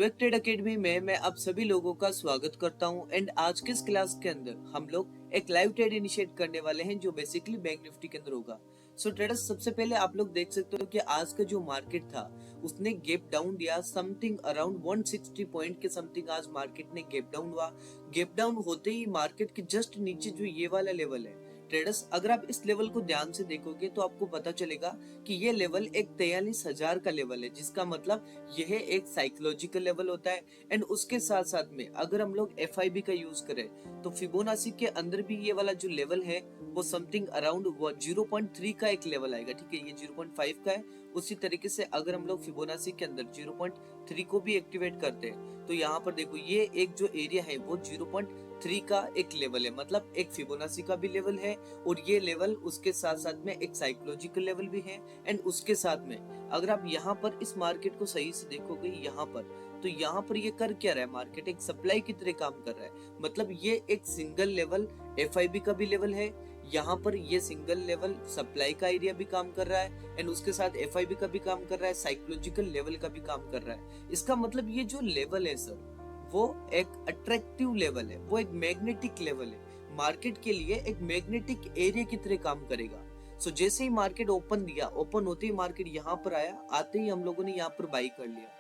विवेक trade academy में मैं आप सभी लोगों का स्वागत करता हूं एंड आज के इस क्लास के अंदर हम लोग एक लाइव ट्रेड इनिशिएट करने वाले हैं जो बेसिकली बैंक निफ्टी के अंदर होगा। सो ट्रेडर्स, सबसे पहले आप लोग देख सकते हो कि आज का जो मार्केट था उसने गैप डाउन दिया समथिंग अराउंड 160 पॉइंट के समथिंग। आज मार्केट ने गैप डाउन हुआ। गैप डाउन होते ही मार्केट के जस्ट नीचे जो ये वाला लेवल है ट्रेडर्स, अगर आप इस लेवल को ध्यान से देखोगे तो आपको पता चलेगा कि ये लेवल एक 43,000 का लेवल है, जिसका मतलब यह एक साइकोलॉजिकल लेवल होता है। एंड उसके साथ साथ में अगर हम लोग एफआईबी का यूज करें तो फिबोनाची के अंदर भी ये वाला जो लेवल है वो समथिंग अराउंड 0.3 का एक लेवल आएगा। ठीक है, ये 0.5 का है। उसी तरीके से अगर हम लोग फिबोनाची के अंदर 0.3 को भी एक्टिवेट करते हैं तो यहाँ पर देखो ये एक जो एरिया है वो 0.3 का एक लेवल है, मतलब एक फिबोनाची का भी लेवल है और ये लेवल उसके साथ साथ में एक साइकोलॉजिकल लेवल भी है। एंड उसके साथ में अगर आप यहाँ पर इस मार्केट को सही से देखोगे यहाँ पर, तो यहाँ पर ये कर क्या रहा है, मार्केट एक सप्लाई की तरह काम कर रहा है। मतलब ये एक सिंगल लेवल एफआईबी का भी लेवल है, यहाँ पर ये सिंगल लेवल सप्लाई का एरिया भी काम कर रहा है एंड उसके साथ एफआईबी का भी काम कर रहा है, साइकोलॉजिकल लेवल का भी काम कर रहा है। इसका मतलब ये जो लेवल है सर वो एक अट्रैक्टिव लेवल है, वो एक मैग्नेटिक लेवल है। मार्केट के लिए एक मैग्नेटिक एरिया की तरह काम करेगा। सो जैसे ही मार्केट ओपन दिया, ओपन होते ही मार्केट यहाँ पर आया, आते ही हम लोगों ने यहाँ पर बाई कर लिया।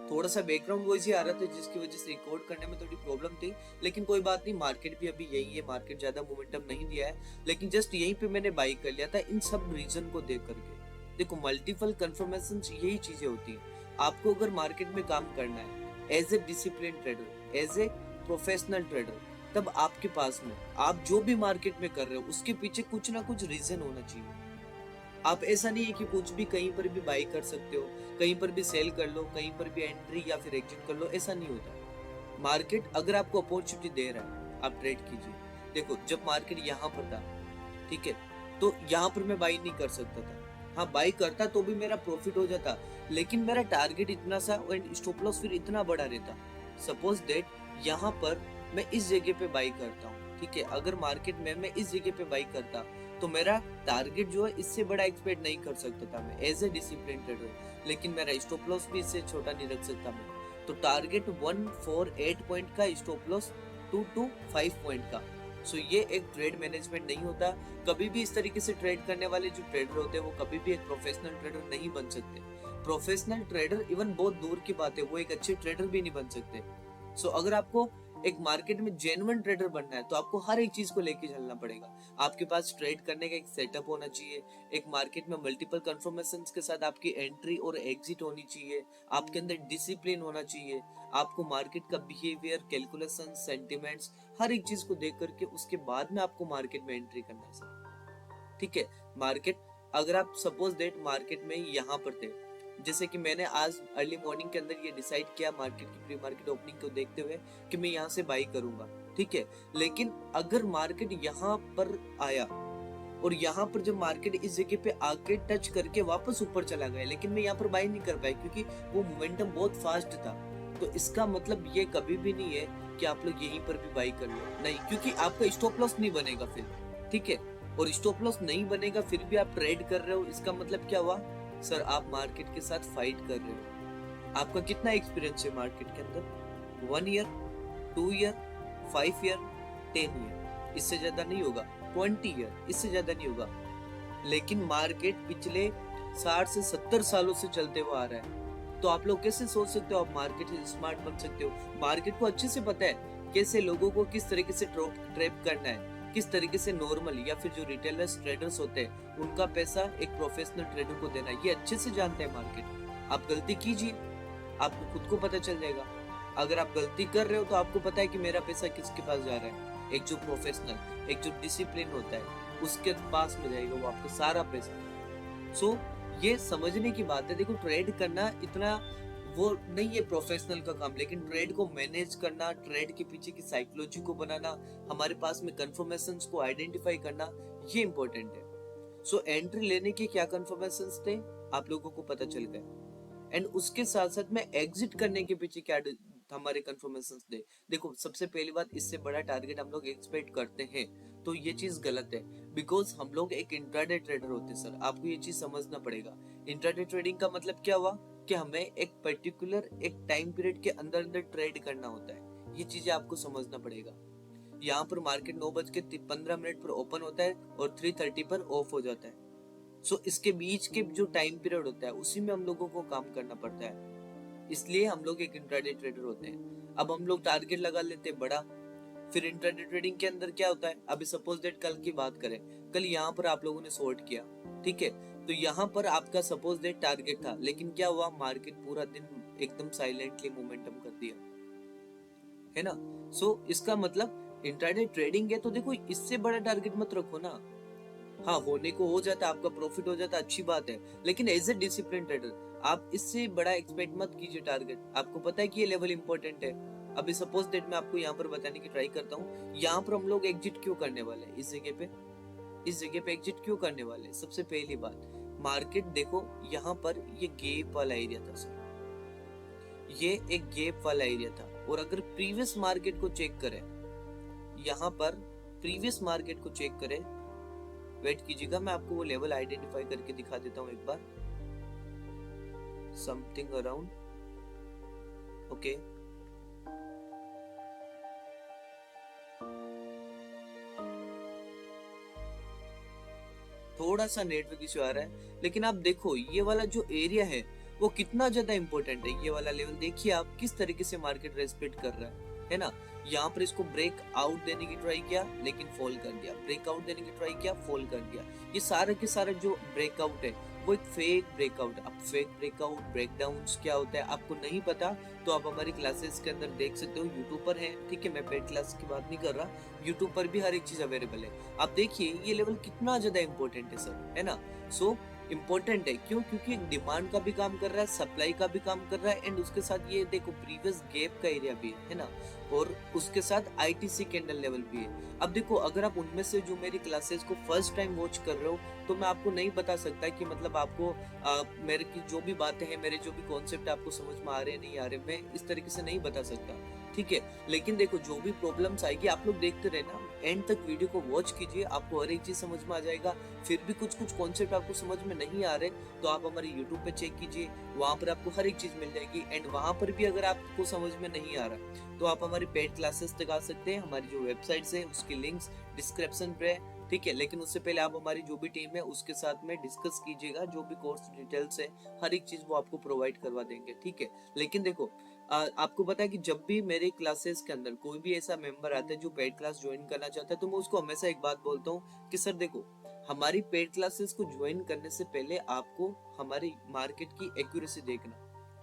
थोड़ा सा बैकग्राउंड वॉइस ही आ रहा था जिसकी वजह से रिकॉर्ड करने में थोड़ी प्रॉब्लम थी, लेकिन कोई बात नहीं, मार्केट भी अभी यही है, मार्केट ज्यादा मोमेंटम नहीं दिया है, लेकिन जस्ट यहीं पे मैंने बाई कर लिया था इन सब रीजन को देख करके। देखो मल्टीपल कंफर्मेशन यही चीजें होती है। आपको अगर मार्केट में काम करना है as a discipline trader, as a professional trader, तब आपके पास में आप जो भी मार्केट में कर रहे हो उसके पीछे कुछ ना कुछ रीजन होना चाहिए। आप ऐसा नहीं है कि कुछ भी कहीं पर भी बाई कर सकते हो, कहीं पर भी सेल कर लो, कहीं पर भी एंट्री या फिर एग्जिट कर लो, ऐसा नहीं होता। मार्केट अगर आपको अपॉर्चुनिटी दे रहा है आप ट्रेड कीजिए। देखो जब मार्केट यहाँ पर था, ठीक है, तो यहाँ पर मैं बाई नहीं कर सकता था। हाँ, बाई करता तो भी मेरा प्रॉफिट हो जाता, लेकिन मेरा टारगेट इतना सा और स्टॉप लॉस फिर इतना बड़ा रहता। सपोज दैट यहाँ पर मैं इस जगह पे बाई करता हूँ, ठीक है, अगर मार्केट में मैं इस जगह पे बाई करता तो मेरा टारगेट जो है इससे बड़ा एक्सपेक्ट नहीं कर सकता था मैं एज ए डिसिप्लिन ट्रेडर, लेकिन मेरा स्टॉप लॉस भी इससे छोटा नहीं रख सकता मैं। तो टारगेट 148 पॉइंट का, स्टॉप लॉस 225 पॉइंट का। सो ये एक ट्रेड मैनेजमेंट नहीं होता। कभी भी इस तरीके से ट्रेड करने वाले जो ट्रेडर होते हैं वो कभी भी एक प्रोफेशनल ट्रेडर नहीं बन सकते। प्रोफेशनल ट्रेडर इवन बहुत दूर की बात है, वो एक अच्छे ट्रेडर भी नहीं बन सकते। सो अगर आपको एक मार्केट में जेन्युइन ट्रेडर बनना है तो आपको हर एक चीज को लेके चलना पड़ेगा। आपके पास ट्रेड करने का एक सेटअप होना चाहिए, एक मार्केट में मल्टीपल कंफर्मेशंस के साथ आपकी एंट्री और एग्जिट होनी चाहिए, आपके अंदर डिसिप्लिन होना चाहिए, आपको मार्केट का बिहेवियर, कैलकुलेशन, सेंटिमेंट्स, हर एक चीज को देख करके उसके बाद में आपको मार्केट में एंट्री करना है सर। ठीक है, मार्केट अगर आप सपोज डेट मार्केट में यहाँ पर थे, जैसे कि मैंने आज अर्ली मॉर्निंग के अंदर ये डिसाइड किया मार्केट की प्री मार्केट ओपनिंग को देखते हुए कि मैं यहाँ से बाई करूंगा, ठीक है, लेकिन अगर मार्केट यहाँ पर आया और यहाँ पर जब मार्केट इस जगह पे आके टच करके वापस ऊपर चला गया, लेकिन मैं यहाँ पर बाई नहीं कर पाया क्योंकि वो मोमेंटम बहुत फास्ट था, तो इसका मतलब ये कभी भी नहीं है कि आप लोग यहीं पर भी बाई कर लो, नहीं, क्योंकि आपका स्टॉप लॉस नहीं बनेगा फिर। ठीक है, और स्टॉप लॉस नहीं बनेगा फिर भी आप ट्रेड कर रहे हो, इसका मतलब क्या हुआ सर, आप मार्केट के साथ फाइट कर रहे हो। आपका कितना एक्सपीरियंस है मार्केट के अंदर? 1 ईयर, 2 ईयर, 5 ईयर, 10 ईयर, इससे ज्यादा नहीं होगा। 20 ईयर, इससे ज्यादा नहीं होगा। लेकिन मार्केट पिछले 60 से 70 सालों से चलते हुए आ रहा है, तो आप लोग कैसे सोच सकते हो आप मार्केट से स्मार्ट बन सकते हो? मार्केट को अच्छे से पता है कैसे लोगों को किस तरीके से ट्रैप करना है, किस तरीके से नॉर्मल या फिर जो रिटेलर्स ट्रेडर्स होते हैं उनका पैसा एक प्रोफेशनल ट्रेडर को देना, ये अच्छे से जानते हैं मार्केट। आप गलती कीजिए, आपको खुद को पता चल जाएगा। अगर आप गलती कर रहे हो तो आपको पता है कि मेरा पैसा किसके पास जा रहा है। एक जो प्रोफेशनल, एक जो डिसिप्लिन होता है उसके पास में जाएगा वो आपका सारा पैसा। सो ये समझने की बात है। देखो ट्रेड करना इतना वो नहीं है प्रोफेशनल का काम, लेकिन ट्रेड को मैनेज करना, ट्रेड के पीछे की साइकोलॉजी को बनाना, हमारे पास में कंफर्मेशंस को आइडेंटिफाई करना, ये इंपॉर्टेंट है। सो एंट्री लेने के क्या कंफर्मेशंस थे आप लोगों को पता चल गए, एंड उसके साथ साथ में एग्जिट करने के पीछे क्या हमारे कंफर्मेशंस थे। देखो सबसे पहली बात, इससे बड़ा टारगेट हम लोग एक्सपेक्ट करते हैं तो ये चीज गलत है, बिकॉज हम लोग एक इंट्राडे ट्रेडर होते हैं सर, आपको ये चीज समझना पड़ेगा। इंट्राडे ट्रेडिंग का मतलब क्या हुआ? कि हमें एक पर्टिकुलर एक टाइम पीरियड के अंदर अंदर ट्रेड करना होता है। ये चीजें आपको समझना पड़ेगा। यहाँ पर मार्केट 9:15 पर ओपन होता है और 3:30 पर ऑफ हो जाता है। सो इसके बीच के जो टाइम पीरियड होता है उसी में हम लोगों को काम करना पड़ता है, इसलिए हम लोग एक इंट्राडे ट्रेडर होते हैं। अब हम लोग टारगेट लगा लेते हैं बड़ा। फिर इंट्राडे ट्रेडिंग के अंदर क्या होता है, अभी सपोज दैट कल की बात करें, कल यहाँ पर आप लोगों ने शॉर्ट किया, ठीक है, तो यहाँ पर आपका सपोज दैट टारगेट था, लेकिन क्या हुआ, मार्केट पूरा दिन एकदम साइलेंटली मोमेंटम कर दिया, है ना। सो इसका मतलब इंट्राडे ट्रेडिंग है तो देखो इससे बड़ा टारगेट मत रखो ना। हाँ, होने को हो जाता है, आपका प्रॉफिट हो जाता है, अच्छी बात है, लेकिन एज ए डिसिप्लिन ट्रेडर आप इससे बड़ा एक्सपेक्ट मत कीजिए टारगेट। आपको पता है कि ये लेवल इंपॉर्टेंट है। अभी सपोज दैट मैं आपको यहाँ पर बताने की ट्राई करता हूँ, यहाँ पर हम लोग एग्जिट क्यों करने वाले हैं, इस जगह पे एग्जिट क्यों करने वाले। सबसे पहली बात, मार्केट देखो यहाँ पर ये गैप वाला एरिया था सर, ये एक गैप वाला एरिया था। और अगर प्रीवियस मार्केट को चेक करें, यहाँ पर प्रीवियस मार्केट को चेक करें, वेट कीजिएगा, मैं आपको वो लेवल आइडेंटिफाई करके दिखा देता हूं एक बार, समथिंग अराउंड, ओके, थोड़ा सा नेटवर्क इश्यू आ रहा है, लेकिन आप देखो ये वाला जो एरिया है वो कितना ज्यादा इंपॉर्टेंट है। ये वाला लेवल देखिए आप किस तरीके से मार्केट रेस्पेक्ट कर रहा है ना। यहाँ पर इसको ब्रेक आउट देने की ट्राई किया लेकिन फॉल कर दिया, ब्रेक आउट देने की ट्राई किया, फॉल कर दिया। ये सारे के सारे जो ब्रेकआउट है वो एक फेक ब्रेकआउट। अब फेक ब्रेकआउट ब्रेकडाउन क्या होता है आपको नहीं पता तो आप हमारी क्लासेस के अंदर देख सकते हो, यूट्यूब पर है, ठीक है, मैं पेड क्लास की बात नहीं कर रहा, यूट्यूब पर भी हर एक चीज अवेलेबल है। आप देखिए ये लेवल कितना ज्यादा इंपॉर्टेंट है सर, है ना। सो इम्पोर्टेंट है क्यों, क्योंकि डिमांड का भी काम कर रहा है, सप्लाई का भी काम कर रहा है, एंड उसके साथ ये देखो प्रीवियस गैप का एरिया भी है ना, और उसके साथ आईटीसी कैंडल लेवल भी है। अब देखो अगर आप उनमें से जो मेरी क्लासेस को फर्स्ट टाइम वॉच कर रहे हो तो मैं आपको नहीं बता सकता कि मतलब आपको मेरे की जो भी बातें हैं, मेरे जो भी कॉन्सेप्ट आपको समझ में आ रहे हैं नहीं आ रहे, मैं इस तरीके से नहीं बता सकता, ठीक है। लेकिन देखो जो भी प्रॉब्लम्स आएगी आप लोग देखते रहना, एंड तक वीडियो को वॉच कीजिए, आपको हर एक चीज समझ में आ जाएगा। फिर भी कुछ कुछ कॉन्सेप्ट आपको समझ में नहीं आ रहे तो आप हमारे यूट्यूब पे चेक कीजिए, वहां पर आपको हर एक चीज मिल जाएगी। एंड वहां पर भी अगर आपको समझ में नहीं आ रहा तो आप हमारी पेड क्लासेस तक आ सकते हैं, हमारी जो वेबसाइट है उसकी लिंक्स डिस्क्रिप्शन पे है, ठीक है। लेकिन उससे पहले आप हमारी जो भी टीम है उसके साथ में डिस्कस कीजिएगा, जो भी कोर्स डिटेल्स है हर एक चीज वो आपको प्रोवाइड करवा देंगे, ठीक है। लेकिन देखो आपको पता है कि जब भी मेरे क्लासेस के अंदर कोई भी ऐसा मेंबर आता है जो पेड क्लास ज्वाइन करना चाहता है तो मैं उसको हमेशा एक बात बोलता हूँ कि सर देखो हमारी पेड क्लासेस को ज्वाइन करने से पहले आपको हमारी मार्केट की एक्यूरेसी देखना,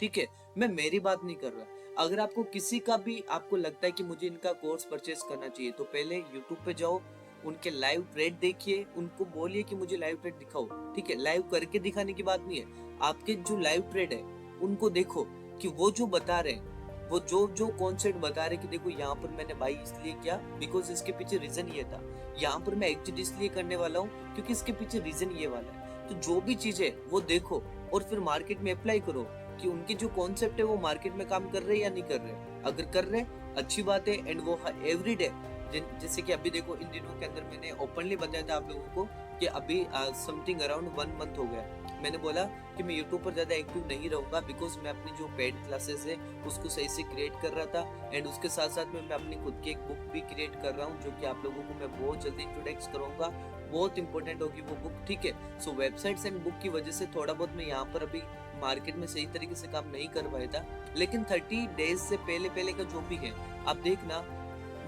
ठीक है। मैं मेरी बात नहीं कर रहा, अगर आपको किसी का भी आपको लगता है कि मुझे इनका कोर्स परचेस करना चाहिए तो पहले यूट्यूब पे जाओ, उनके लाइव ट्रेड देखिए, उनको बोलिए कि मुझे लाइव ट्रेड दिखाओ, ठीक है। लाइव करके दिखाने की बात नहीं है, आपके जो लाइव ट्रेड है उनको देखो कि वो जो बता रहे हैं, वो जो जो कॉन्सेप्ट बता रहे कि देखो यहाँ पर मैंने बाई इसलिए किया बिकॉज इसके पीछे रीजन ये था, यहाँ पर मैं एग्जिट इसलिए करने वाला हूँ क्योंकि इसके पीछे रीजन ये वाला है। तो जो भी चीज है वो देखो और फिर मार्केट में अप्लाई करो कि उनके जो कॉन्सेप्ट है वो मार्केट में काम कर रहे हैं या नहीं कर रहे। अगर कर रहे अच्छी बात है, एंड वो एवरी डे, जैसे कि अभी देखो इन दिनों के अंदर मैंने ओपनली बताया था आप लोगों को कि अभी समथिंग अराउंड 1 मंथ हो गया, मैंने बोला कि मैं यूट्यूब पर ज्यादा एक्टिव नहीं रहूंगा बिकॉज मैं अपनी जो पेड क्लासेस है उसको सही से क्रिएट कर रहा था, एंड उसके साथ साथ में मैं अपनी खुद की एक बुक भी क्रिएट कर रहा हूँ जो कि आप लोगों को मैं बहुत जल्दी इंट्रोडक्स करूंगा, बहुत इंपॉर्टेंट होगी वो बुक, ठीक है। सो वेबसाइट्स एंड बुक की वजह से थोड़ा बहुत मैं यहाँ पर अभी मार्केट में सही तरीके से काम नहीं कर पाया था, लेकिन 30 डेज से पहले पहले का जो भी है आप देखना,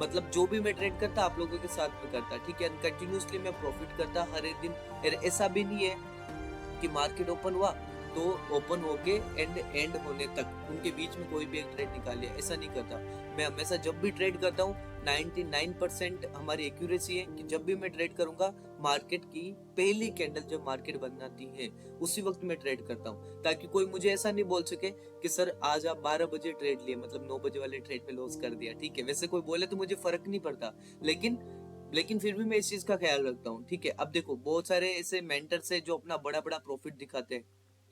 मतलब जो भी मैं ट्रेड करता आप लोगों के साथ में करता, ठीक है, कंटिन्यूसली मैं प्रॉफिट करता हर एक दिन। ऐसा भी नहीं है कि मार्केट ओपन हुआ तो ओपन होके एंड होने तक उनके बीच में कोई भी एक ट्रेड निकाल लिया, ऐसा नहीं करता। मैं हमेशा जब भी ट्रेड करता हूँ 99% हमारी एक्यूरेसी है कि जब भी मैं ट्रेड करूंगा मार्केट की पहली कैंडल जब मार्केट बनाती है उसी वक्त मैं ट्रेड करता हूँ, ताकि कोई मुझे ऐसा नहीं बोल सके कि सर आज आप 12 बजे ट्रेड लिए मतलब 9 बजे वाले ट्रेड में लॉस कर दिया, ठीक है। वैसे कोई बोले तो मुझे फर्क नहीं पड़ता, लेकिन फिर भी मैं इस चीज का ख्याल रखता हूँ, ठीक है। अब देखो बहुत सारे ऐसे मेंटर्स है जो अपना बड़ा बड़ा प्रॉफिट दिखाते हैं,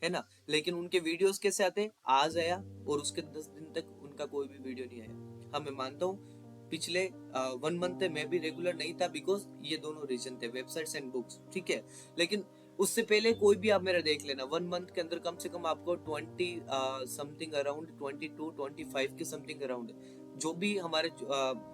है ना, लेकिन उनके वीडियोस कैसे आते हैं, आज आया और उसके 10 दिन तक उनका कोई भी वीडियो नहीं आया। हाँ मैं मानता हूँ पिछले 1 मंथ मैं भी रेगुलर नहीं था बिकॉज ये दोनों रीजन थे, वेबसाइट्स एंड बुक्स, ठीक है। लेकिन उससे पहले कोई भी आप मेरा देख लेना, 1 मंथ के अंदर कम से कम आपको 20 समथिंग अराउंड 22-25 के समथिंग अराउंड जो भी हमारे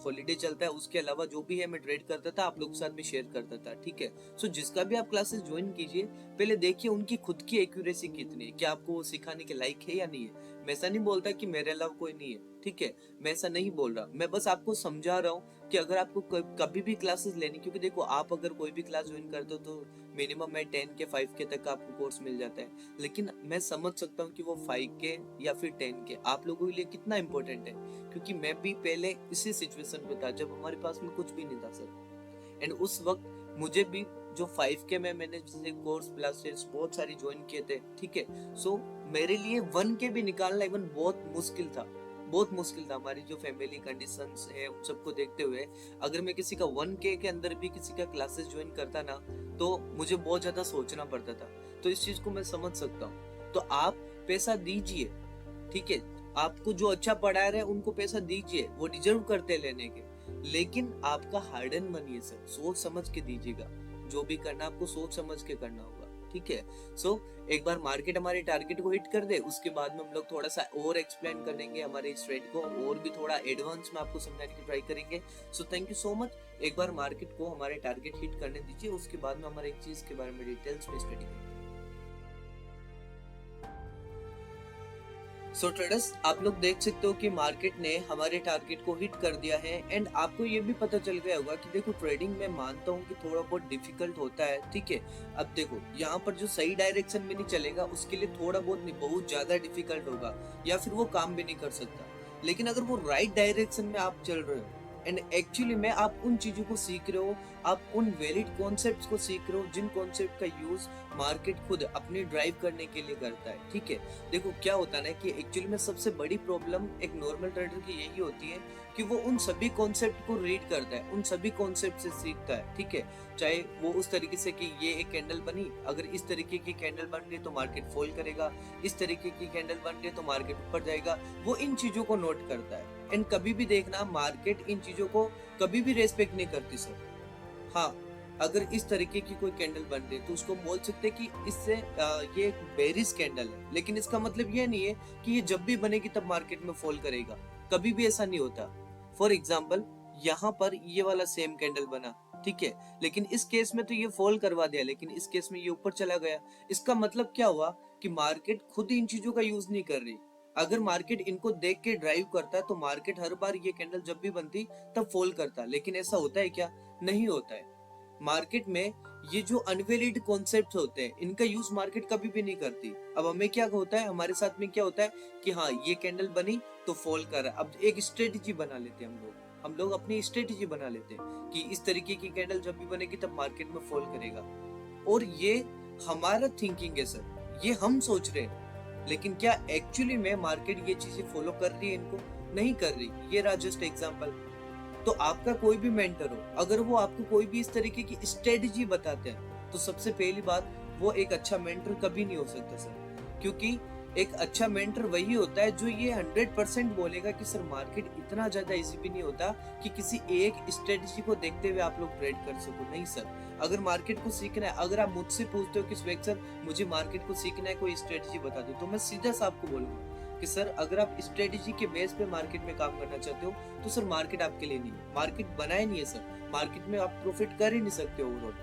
हॉलीडे चलता है उसके अलावा जो भी है मैं ट्रेड करता था, आप लोग के साथ में शेयर करता था, ठीक है। सो जिसका भी आप क्लासेस ज्वाइन कीजिए, पहले देखिए उनकी खुद की एक्यूरेसी कितनी है, क्या आपको वो सिखाने के लायक है या नहीं है। मैं ऐसा नहीं बोलता कि मेरे अलावा कोई नहीं है, ठीक है, मैं ऐसा नहीं बोल रहा, मैं बस आपको समझा रहा हूँ कि अगर आपको कभी भी क्लासेस लेनी, क्योंकि देखो आप अगर कोई भी क्लास ज्वाइन करते हो तो मिनिमम में 10 के 5 के तक आपको कोर्स मिल जाता है, लेकिन मैं समझ सकता हूँ कि वो 5 के या फिर 10 के आप लोगों के लिए कितना इंपॉर्टेंट है, क्योंकि मैं भी पहले इसी सिचुएशन पे था जब हमारे पास में कुछ भी नहीं था सर। एंड उस वक्त मुझे भी जो 5 के में मैंने जैसे कोर्स क्लासेस बहुत सारी ज्वाइन किए थे, ठीक है। सो मेरे लिए 1 के भी निकालना इवन बहुत मुश्किल था, बहुत मुश्किल था। हमारी जो फैमिली कंडीशंस है उन सबको देखते हुए अगर मैं किसी का 1 के अंदर भी किसी का क्लासेस ज्वाइन करता ना, तो मुझे बहुत ज्यादा सोचना पड़ता था। तो इस चीज को मैं समझ सकता हूँ। तो आप पैसा दीजिए, ठीक है, आपको जो अच्छा पढ़ा रहे हैं उनको पैसा दीजिए, वो डिजर्व करते लेने के, लेकिन आपका हार्ड एंड मनी है सर, सोच समझ के दीजिएगा। जो भी करना आपको सोच समझ के करना होगा, ठीक है। सो एक बार मार्केट हमारे टारगेट को हिट कर दे, उसके बाद में हम लोग थोड़ा सा और एक्सप्लेन करेंगे हमारे इस ट्रेड को, और भी थोड़ा एडवांस में आपको समझाने की ट्राई करेंगे। So thank you so much. एक बार मार्केट को हमारे टारगेट हिट करने दीजिए, उसके बाद में हमारे एक चीज के बारे में डिटेल्स में स्टडी करेंगे। सो ट्रेडर्स, आप लोग देख सकते हो कि मार्केट ने हमारे टारगेट को हिट कर दिया है। एंड आपको ये भी पता चल गया होगा कि देखो ट्रेडिंग में मानता हूँ कि थोड़ा बहुत डिफिकल्ट होता है, ठीक है। अब देखो यहाँ पर जो सही डायरेक्शन में नहीं चलेगा उसके लिए थोड़ा बहुत नहीं, बहुत ज्यादा डिफिकल्ट होगा, या फिर वो काम भी नहीं कर सकता। लेकिन अगर वो राइट डायरेक्शन में आप चल रहे हो एंड एक्चुअली में आप उन चीजों को सीख रहे हो, आप उन वैलिड कॉन्सेप्ट्स को सीख रहे हो जिन कॉन्सेप्ट का यूज मार्केट खुद अपनी ड्राइव करने के लिए करता है, ठीक है। देखो क्या होता है ना कि एक्चुअली में सबसे बड़ी प्रॉब्लम एक नॉर्मल ट्रेडर की यही होती है कि वो उन सभी कॉन्सेप्ट को रीड करता है, उन सभी कॉन्सेप्ट से सीखता है, ठीक है। चाहे वो उस तरीके से कि ये एक कैंडल बनी, अगर इस तरीके की कैंडल बन रही तो मार्केट फॉल करेगा, इस तरीके की कैंडल बन रही तो मार्केट ऊपर जाएगा, वो इन चीजों को नोट करता है। एंड कभी भी देखना मार्केट इन चीजों को कभी भी रेस्पेक्ट नहीं करती सर। हाँ, अगर इस तरीके की कोई कैंडल बन रही है तो उसको बोल सकते हैं कि इससे ये एक बेरिश कैंडल है, लेकिन इसका मतलब ये नहीं है कि ये जब भी बनेगी तब मार्केट में फॉल करेगा, कभी भी ऐसा नहीं होता। फॉर एग्जाम्पल यहाँ पर ये वाला सेम कैंडल बना, ठीक है, लेकिन इस केस में तो ये फॉल करवा दिया, लेकिन इस केस में ये ऊपर चला गया। इसका मतलब क्या हुआ कि मार्केट खुद इन चीजों का यूज नहीं कर रही। अगर मार्केट इनको देख के ड्राइव करता है तो मार्केट हर बार ये कैंडल जब भी बनती तब फॉल करता, लेकिन ऐसा होता है क्या? नहीं होता है। मार्केट में ये जो अनवैलिड कॉन्सेप्ट होते हैं इनका यूज मार्केट कभी भी नहीं करती। अब हमें क्या होता है, हमारे साथ में क्या होता है कि हाँ ये कैंडल बनी तो फॉल कर रहा है, अब एक स्ट्रेटेजी बना लेते हैं हम लोग अपनी स्ट्रेटेजी बना लेते हैं कि इस तरीके की कैंडल जब भी बनेगी तब मार्केट में फॉल करेगा। और ये हमारा थिंकिंग है सर, ये हम सोच रहे हैं, लेकिन क्या एक्चुअली में मार्केट ये चीजें फॉलो कर रही है? इनको नहीं कर रही। ये रहा जस्ट एग्जांपल। तो आपका कोई भी मेंटर हो, अगर वो आपको कोई भी इस तरीके की स्ट्रेटजी बताते हैं तो सबसे पहली बात, वो एक अच्छा मेंटर कभी नहीं हो सकता सर। क्योंकि एक अच्छा मेंटर वही होता है जो ये 100% बोलेगा कि सर मार्केट इतना ज्यादा इजी भी नहीं होता कि किसी एक स्ट्रेटजी को देखते हुए आप लोग ट्रेड कर सको। नहीं सर, अगर मार्केट को सीखना है, अगर आप मुझसे पूछते हो कि स्वेग सर मुझे मार्केट को सीखना है, कोई स्ट्रेटजी बता दो, तो मैं सीधा सा आपको बोलूंगा कि सर अगर आप स्ट्रेटजी के बेस पे मार्केट में काम करना चाहते हो तो सर मार्केट आपके लिए नहीं है, मार्केट बनाए नहीं है सर, मार्केट में आप प्रॉफिट कर ही नहीं सकते ओवरऑल।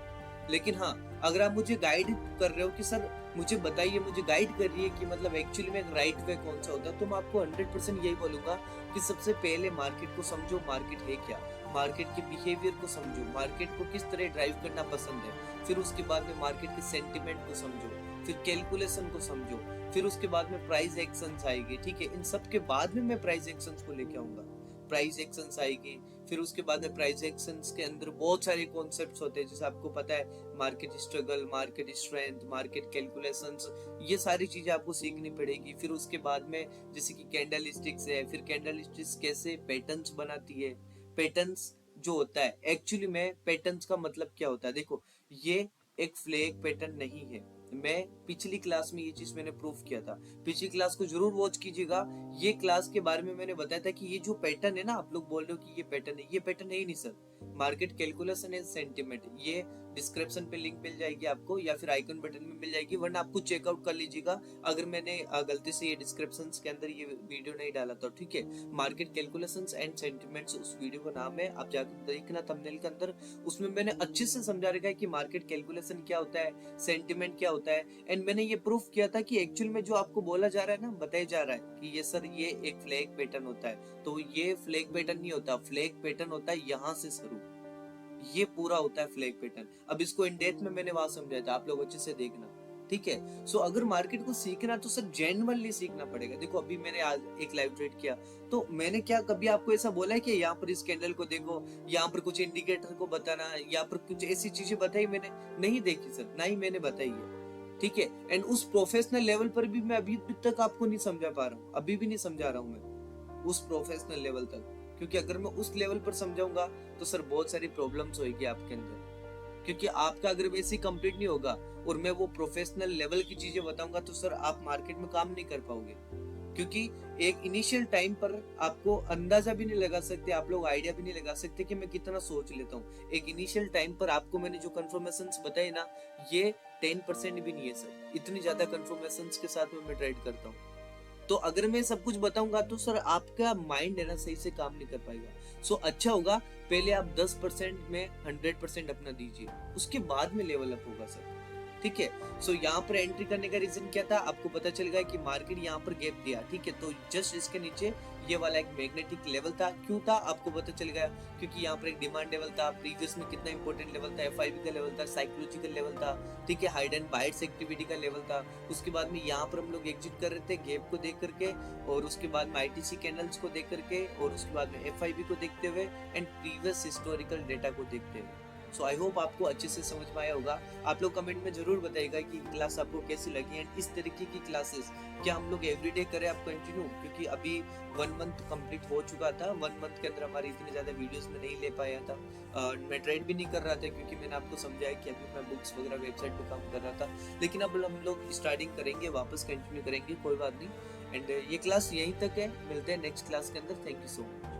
लेकिन हाँ, अगर आप मुझे गाइड कर रहे हो कि सर मुझे बताइए, मुझे गाइड कर रही है कि मतलब एक्चुअली में राइट वे कौन सा होता है, तो मैं आपको 100% यही बोलूंगा कि सबसे पहले मार्केट को समझो, मार्केट है क्या, मार्केट के बिहेवियर को समझो, मार्केट को किस तरह ड्राइव करना पसंद है, फिर उसके बाद में मार्केट के सेंटिमेंट को समझो, फिर कैलकुलेशन को समझो, फिर उसके बाद में प्राइस एक्शंस आएगी, ठीक है। इन सब के बाद में मैं प्राइस एक्शंस को लेके आऊंगा, प्राइस एक्शंस आएगी, फिर उसके बाद में प्राइस एक्शंस के अंदर बहुत सारे कॉन्सेप्ट्स होते हैं, जैसे आपको पता है market struggle, market strength, market calculations, ये सारी चीजें आपको सीखनी पड़ेगी। फिर उसके बाद में जैसे कि कैंडल स्टिक्स है, फिर कैंडल स्टिक्स कैसे पैटर्न्स बनाती है, पैटर्न्स जो होता है एक्चुअली में पैटर्न्स का मतलब क्या होता है, देखो ये एक फ्लैग पैटर्न नहीं है। मैं पिछली क्लास में ये चीज मैंने प्रूफ किया था, पिछली क्लास को जरूर वॉच कीजिएगा। ये क्लास के बारे में मैंने बताया था कि ये जो पैटर्न है ना, आप लोग बोल रहे हो कि ये पैटर्न है, ये पैटर्न है ही नहीं sir. Market calculation and sentiment, ये डिस्क्रिप्शन पे लिंक मिल जाएगी आपको, या फिर आइकन बटन में मिल जाएगी, वरना आपको चेकआउट कर लीजिएगा अगर मैंने गलती से ये डिस्क्रिप्शन के अंदर ये वीडियो नहीं डाला था, ठीक है। मार्केट कैलकुलेशंस एंड सेंटिमेंट्स उस वीडियो का नाम है, आप जाकर देखना थंबनेल के अंदर। उसमें मैंने अच्छे से समझा रखा है कि मार्केट कैलकुलेशन क्या होता है, सेंटिमेंट क्या होता है, एंड मैंने ये प्रूफ किया था कि एक्चुअल में जो आपको बोला जा रहा है ना, बताया जा रहा है कि ये सर ये एक फ्लैग पैटर्न होता है, तो ये फ्लैग पैटर्न नहीं होता, फ्लैग पैटर्न होता है यहाँ से शुरू, ये पूरा होता है फ्लैग पैटर्न। अब इसको इन डेप्थ में मैंने वहां समझाया था, आप लोग अच्छे से देखना, ठीक है। सो अगर मार्केट को सीखना तो सर जेन्युइनली सीखना पड़ेगा। देखो अभी मैंने आज एक लाइव ट्रेड किया, तो मैंने क्या कभी आपको ऐसा बोला है कि यहाँ पर इस कैंडल को देखो, यहाँ पर कुछ इंडिकेटर को बताना, यहाँ पर कुछ ऐसी चीजें बताई मैंने नहीं देखी सर, ना ही मैंने बताई है, ठीक है। एंड उस प्रोफेशनल लेवल पर भी मैं अभी तक आपको नहीं समझा पा रहा हूँ, अभी भी नहीं समझा रहा हूँ मैं उस प्रोफेशनल लेवल तक, क्योंकि अगर मैं उस लेवल पर समझाऊंगा तो सर बहुत सारी प्रॉब्लम्स होगी आपके अंदर, क्योंकि आपका अगर बेसिक कंप्लीट नहीं होगा और मैं वो प्रोफेशनल लेवल की चीजें बताऊंगा तो सर आप मार्केट में काम नहीं कर पाओगे, क्योंकि एक इनिशियल टाइम पर आपको अंदाजा भी नहीं लगा सकते, आप लोग आइडिया भी नहीं लगा सकते कि मैं कितना सोच लेता हूँ। एक इनिशियल टाइम पर आपको मैंने जो कंफर्मेशंस बताए ना, ये 10% भी नहीं है सर, इतनी ज्यादा कंफर्मेशंस के साथ में मैं ट्रेड करता हूँ। तो अगर मैं सब कुछ बताऊंगा तो सर आपका माइंड है ना सही से काम नहीं कर पाएगा। सो अच्छा होगा पहले आप 10% में 100% अपना दीजिए, उसके बाद में लेवल अप होगा सर, ठीक है। सो यहाँ पर एंट्री करने का रीजन क्या था, आपको पता चल गया कि मार्केट यहाँ पर गैप दिया, ठीक है। तो जस्ट इसके नीचे ये वाला एक मैग्नेटिक लेवल था, क्यों था आपको पता चल गया, क्योंकि यहाँ पर एक डिमांड लेवल था, प्रीवियस में कितना इंपॉर्टेंट लेवल था, FIB का लेवल था, साइकोलॉजिकल लेवल था, ठीक है, हाइड एंड बाइट्स एक्टिविटी का लेवल था। उसके बाद में यहाँ पर हम लोग एग्जिट कर रहे थे गैप को देख करके, और उसके बाद में ITC कैंडल्स को देख करके, और उसके बाद में FIB को देखते हुए एंड प्रीवियस हिस्टोरिकल डेटा को देखते हुए। सो आई होप आपको अच्छे से समझ में आया होगा। आप लोग कमेंट में जरूर बताइएगा कि क्लास आपको कैसी लगी, एंड इस तरीके की क्लासेस क्या हम लोग एवरीडे करें आप कंटिन्यू, क्योंकि अभी 1 मंथ कंप्लीट हो चुका था, 1 मंथ के अंदर हमारी इतनी ज्यादा वीडियोस में नहीं ले पाया था। मैं ट्रेड भी नहीं कर रहा था, क्योंकि मैंने आपको समझाया कि अभी मैं बुक्स वगैरह वेबसाइट पे काम कर रहा था, लेकिन अब हम लोग स्टार्टिंग करेंगे, वापस कंटिन्यू करेंगे, कोई बात नहीं। एंड ये क्लास यहीं तक है, मिलते हैं नेक्स्ट क्लास के अंदर। Thank you so much.